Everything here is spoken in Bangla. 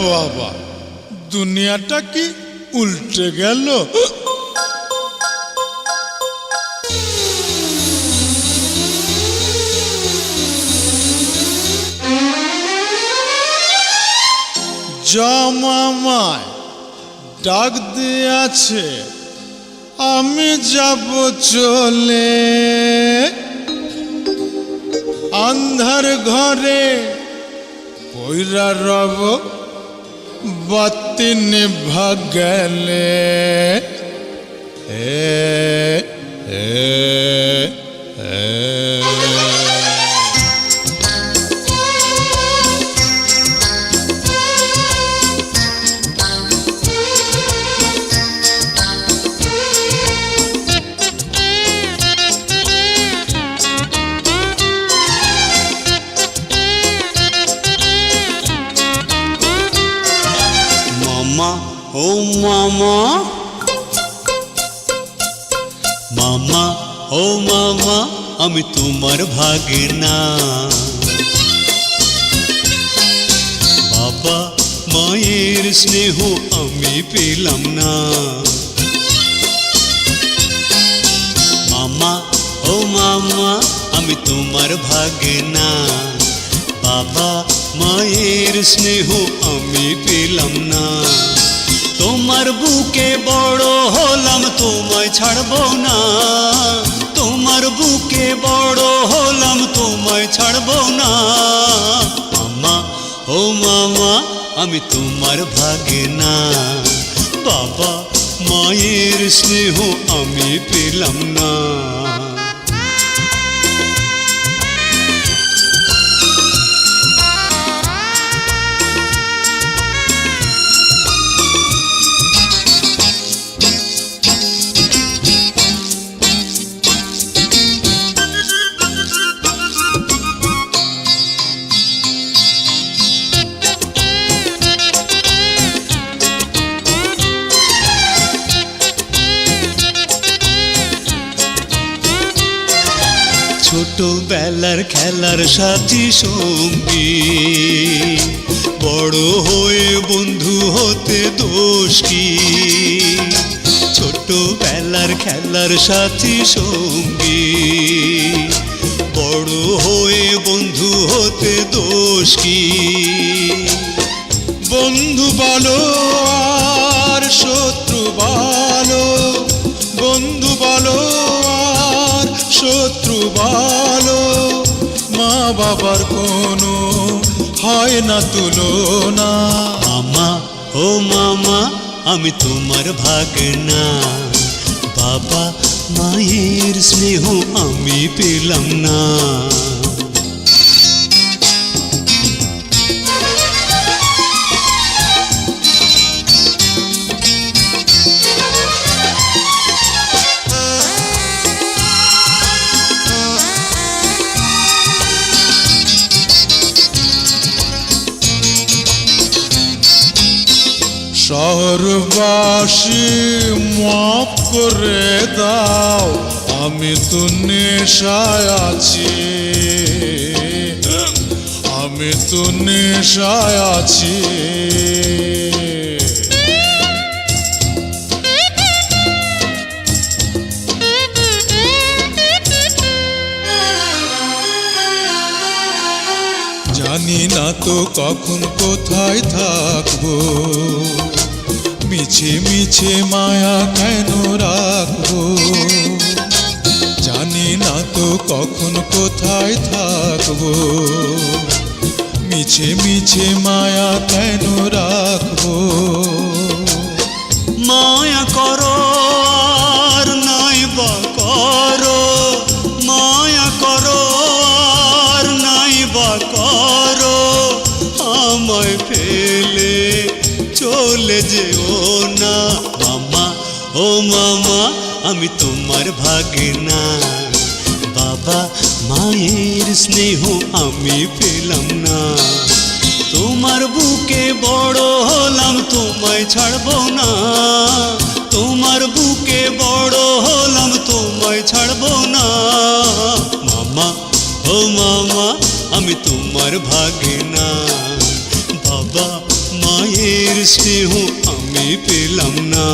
বাবা, দুনিয়াটা কি উল্টে গেল? জামামায় ডাক দিয়েছে, আমি যাব চলে। আন্ধার ঘরে পইরা রব, বাতি নিভা গেলে। ও মামা, মামা ও মামা, আমি তোমার ভাগের না। বাবা মায়ের স্নেহ আমি পেলাম না। মামা ও মামা, আমি তোমার ভাগের না। বাবা মায়ের স্নেহ আমি পেলাম না। তোমার বুকে বড় হলাম, তোমায় ছাড়বো না। তোমার বুকে বড় হলাম, তোমায় ছাড়বো না। মামা ও মামা, আমি তোমার ভাগে না। বাবা মায়ের স্নেহ আমি পেলাম না। ছোটবেলার খেলার সাথী সঙ্গী, বড় হয়ে বন্ধু হতে দোষ কি? ছোটবেলার খেলার সাথী সঙ্গী, বড় হয়ে বন্ধু হতে দোষ কি? বন্ধু বলো আর শত্রু বলো, বন্ধু বলো আর শত্রু বলো, মা বাবার কোনো হয় না তুলনা। মামা ও মামা, আমি তোমার ভাগে না। বাবা মায়ের স্নেহ আমি পেলাম না। শহরবাসী মাফ করে দাও, আমি তো নেশায় আছি, আমি তো নেশায় আছি। জানি না তো কখন কোথায় থাকবো, মিছে মিছে মায়া কেন রাখবো। জানি না তো কখন কোথায় থাকবো, মিছে মিছে মায়া কেন রাখবো। মায়া করো আর নাই বা করো, মায়া করো আর নাই বা করো, আমায় ফেলে চলে যেও না। মামা ও মামা, আমি তোমার ভাগে না। বাবা মায়ের স্নেহ আমি পেলাম না। তোমার বুকে বড় হলাম, তোমায় ছাড়বো না। তোমার বুকে বড় হলাম, তোমায় ছাড়বো না। মামা ও মামা, আমি তোমার ভাগে না। বাবা মা মায়ের স্নেহ আমি পেলাম না।